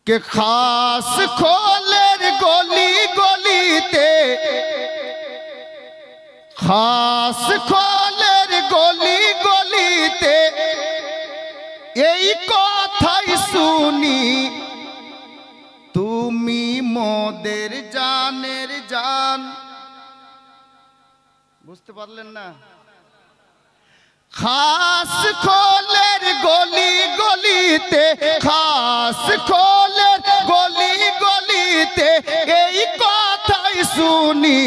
के खास खोलेर गली गलिते खास खोलेर गली गलिते এই কথাই শুনি তুমি মোদের জানের জান। বুঝতে পারলেন না? খাস খোলের গলি গলিতে খাস খোলের গলি গলিতে এই কথাই শুনি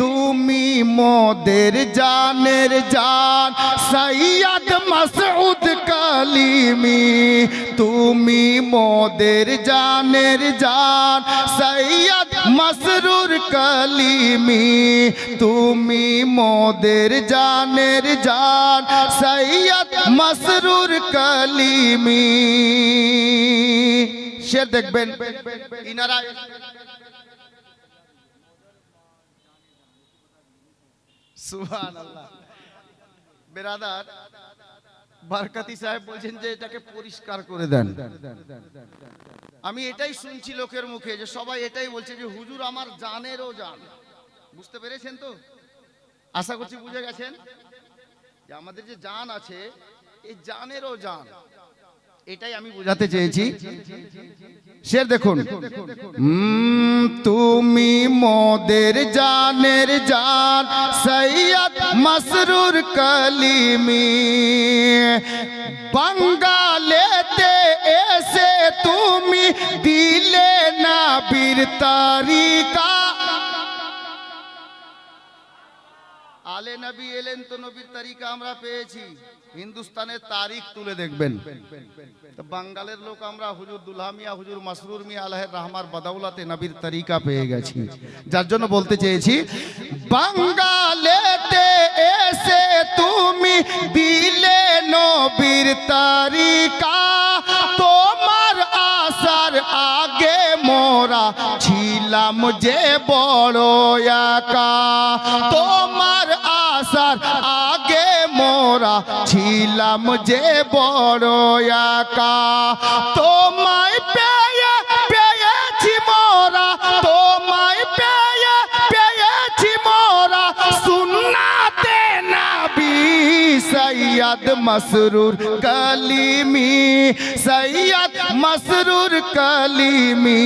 তুমি মোদের জানের জান। সৈয়দ মাসউদ কালিমি তুমি মোদের জানের জান। সৈয়দ মসরুর কালিমি তুমি মোদের জানের জান। সৈয়দ মসরুর কালিমি। শের দেখবেন ইনারা সুবহানাল্লাহ। বেরাদার বরকতি সাহেব বলছেন যে এটাকে পরিষ্কার করে দেন। আমি এটাই শুনছি লোকের মুখে যে সবাই এটাই বলছে যে হুজুর আমার জানেরও জান। বুঝতে পেরেছেন তো? আশা করছি বুঝে গেছেন যে আমাদের যে জান আছে এই জানেরও জান, এটাই আমি বোঝাতে চেয়েছি। শের দেখুন, তুমি মোদের জানের জান। সৈয়দ মসরুর কালিমি বাঙ্গালেতে এসে তুমি দিলে না বীর তারিকা। আলে নবী এলেন তো নবীর তারিকা আমরা পেয়েছি। হিন্দুস্তানের তারিখ তুলে দেখবেন তো বাঙ্গালের লোক আমরা হুজুর দুলহা মিয়া হুজুর মসরুর মিয়া আলাইহির রহমার বদৌলতে নবীর তারিকা পেয়ে গেছি। যার জন্য বলতে চেয়েছি বাঙ্গালেতে এসে তুমি দিলে নবীর তারিকা। তোমার আসার আগে মোরা ছিলাম যে বড় একা। তোমার আসার আগে মোরা ছিলাম যে বড় একা। তোমায় পেয়ে পেয়েছি মোরা তোমায় পেয়ে পেয়েছি মোরা সুন্নাতে নবী। সৈয়দ মসরুর কালিমি সৈয়দ মসরুর কালিমি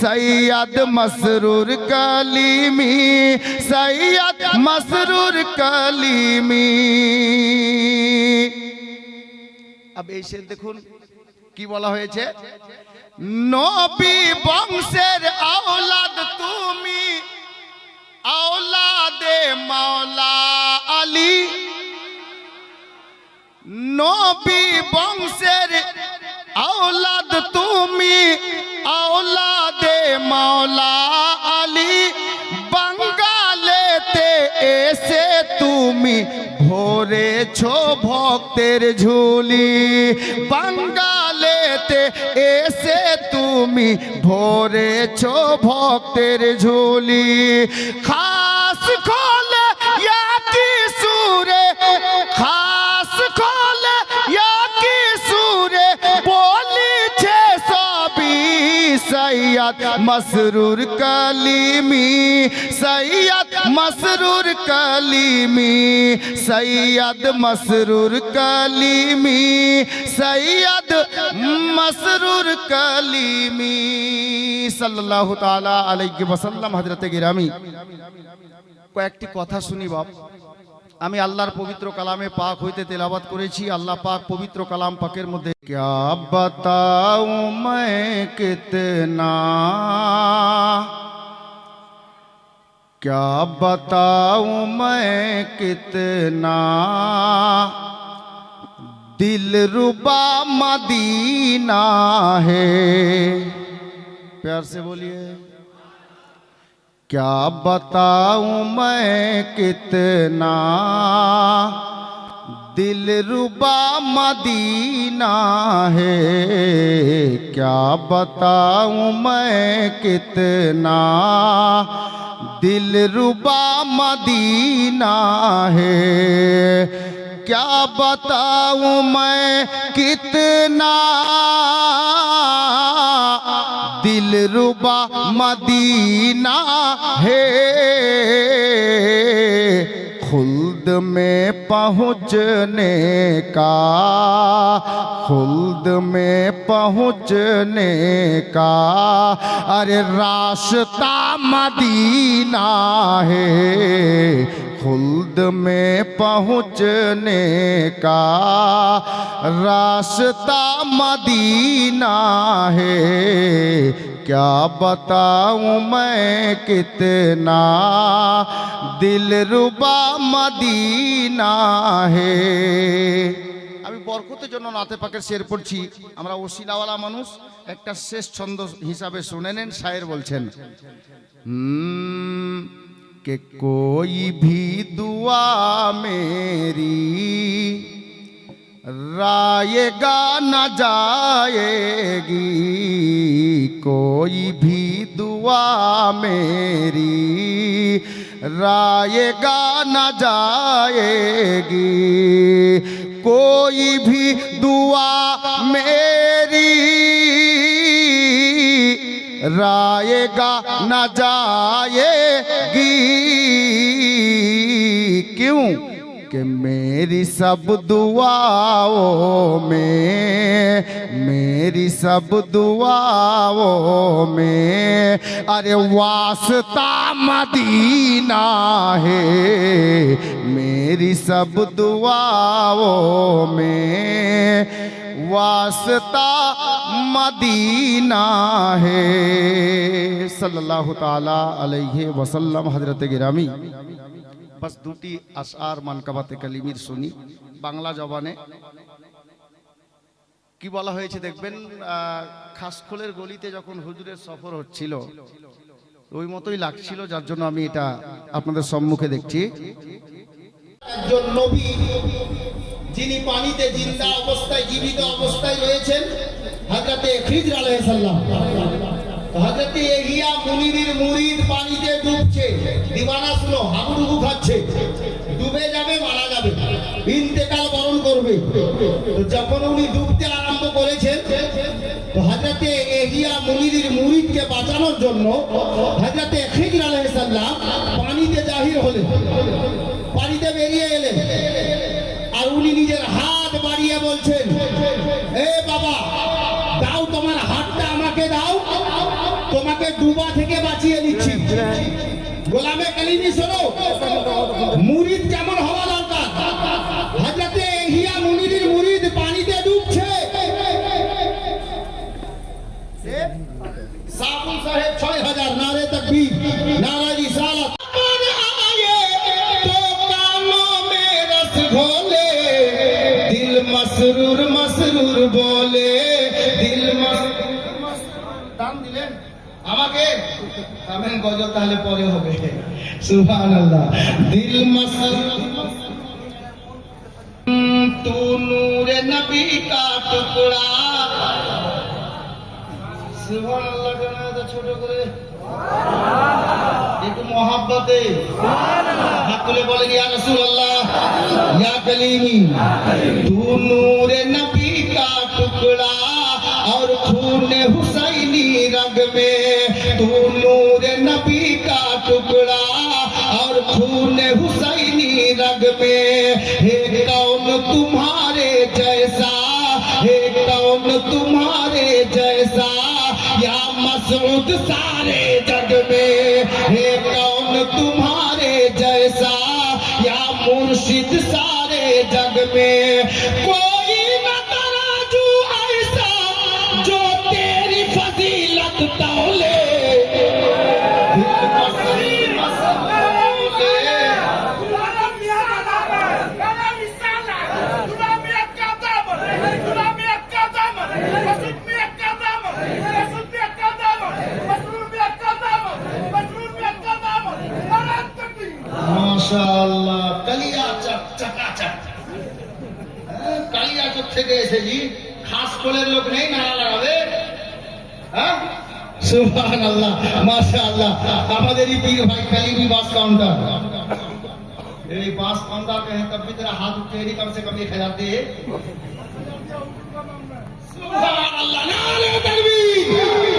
সৈয়দ মসরুর কালিমি সৈয়দ মসরুর কালিমি। अब এই শের দেখুন কি বলা হয়েছে, নবী বংশের আওলাদ তুমি আওলাদে মাওলা আলী। নবী বংশের আওলাদ তুমি আওলাদে মাওলা আলী। বাঙ্গালেতে এসে তুমি ভরেছো ভক্তের ঝুলি। বাঙ্গালেতে এসে তুমি ভরেছো ভক্তের ঝুলি। খাস খোলে ইয়াকি সুরে খাস খোলে ইয়াকি সুরে বলিছে সবই। সৈয়দ মসরুর কালিমি সৈয়দ মসরুর কালিমি সৈয়দ মসরুর কালিমি সৈয়দ মসরুর কালিমি সাল্লাল্লাহু তাআলা আলাইহি ওয়াসাল্লাম। হযরতে গিরামি কয়েকটি কথা শুনি বাপ। আমি আল্লাহর পবিত্র কালামে পাক হইতে তেলাওয়াত করেছি। আল্লাহ পাক পবিত্র কালাম পাকের মধ্যে क्या बताऊं मैं कितना क्या बताऊं मैं कितना दिलरुबा मदीना है। प्यार से बोलिए, क्या बताऊं मैं कितना दिलरुबा मदीना है। क्या बताऊं मैं कितना दिलरुबा मदीना है। क्या बताऊं मैं कितना दिलरुबा मदीना है, खुल्द में पहुँचने का, खुल्द में पहुँचने का अरे रास्ता मदीना है, खुल्द में पहुँचने का रास्ता मदीना है। क्या बताऊं मैं कितना दिलरुबा मदीना है। আমি বরকতের জন্য নাতে পাকের শের পড়ছি। আমরা ওসিলাওয়ালা মানুষ, একটা শেষ ছন্দ হিসাবে শুনে নেন। শায়ের বলছেন कि कोई भी दुआ मेरी रायगा न जाएगी, कोई भी दुआ मेरी रायगा न जाएगी, कोई भी दुआ मेरी रायगा न जाएगी। क्यों? कि मेरी सब दुआओं में, मेरी सब दुआओं में अरे वास्ता मदीना है, मेरी सब दुआओं में वास्ता मदीना है। सल्लल्लाहु ताला अलैहि वसल्लम। हजरत गिरामी बस দুটি আশআর মানকাবাতে কালিমির শুনি বাংলা জবানে। কি বলা হয়েছে দেখবেন, খাসখোলের গলিতে যখন হুজুরের সফর হচ্ছিল ওই মতোই লাগছিল, যার জন্য আমি এটা আপনাদের সম্মুখে দেখছি। একজন নবী যিনি পানিতে জিন্দা অবস্থায়, জীবিত অবস্থায় রয়েছেন, হযরতে খিজর আলাইহিস সালাম। হযরতে ইহিয়া মুনিরের মুরিদ পানিতে ডুবছে, দিওয়ানা শুনো, হাবুডুবু খাচ্ছে, ডুবে যাবে, মারা যাবে, ইন্তেকাল বরণ করবে। তো যখন উনি ডুবতে আরম্ভ করেছেন, তো হযরতে ইহিয়া মুনিরের মুরিদকে বাঁচানোর জন্য হযরতে খিজর আলাইহিস সালাম পানিতে জাহির হলেন, পানিতে বেরিয়ে এলেন। আর উনি নিজের হাত বাড়িয়ে বলছেন, এ বাবা দাও, তোমার হাতটা আমাকে দাও, তোমাকে ডুবা থেকে বাঁচিয়ে দিচ্ছি। গোলামে কালিমি শোনো, মুরিদ কেমন হওয়া দরকার। হযরতে ইহিয়া মুনিরের মুরিদ পানিতে ডুবছে, সাবুন সাহেব 6000 নারে তাকবীর, নারে রিসালাত। मसरूर मसरूर बोले दिल দাম দিলেন আমাকে, আমেন গজল তাহলে পরে হবে। সুবহানাল্লাহ। দিল মসরুর তু নূরে নবী কা টুকরা। সুবহানাল্লাহ। কেন এত ছোট করে? একটু মোহাব্বতে হাত তুলে বলেন, ইয়া রাসূলুল্লাহ, ইয়া কলিমি, তু নূরে নবী কা টুকরা और खून हुसैनी रग में, तू नूरे नबी का टुकड़ा और खून हुसैनी रग में, हे कौन तुम्हारे जैसा, हे कौन तुम्हारे जैसा, या मसऊद सारे जग में, हे कौन तुम्हारे जैसा, या मुर्शिद सारे जग में, कोई न तराजू ऐसा जो तेरी फजीलत तौले। মাশাআল্লাহ, কালিয়া চকাচক, কালিয়া চক থেকে এসেছি, খাসখোলের লোক নেই নারা লাগাবে। সুবহানাল্লাহ, মাশাআল্লাহ। আমাদেরই পীর ভাই কালিমি বাস কাউন্টার, এই बास काउंटर के हैं, तब भी तेरा हाथ उठे नहीं, कम से कम 1000 दे। सुभान अल्लाह, नारे तकबीर।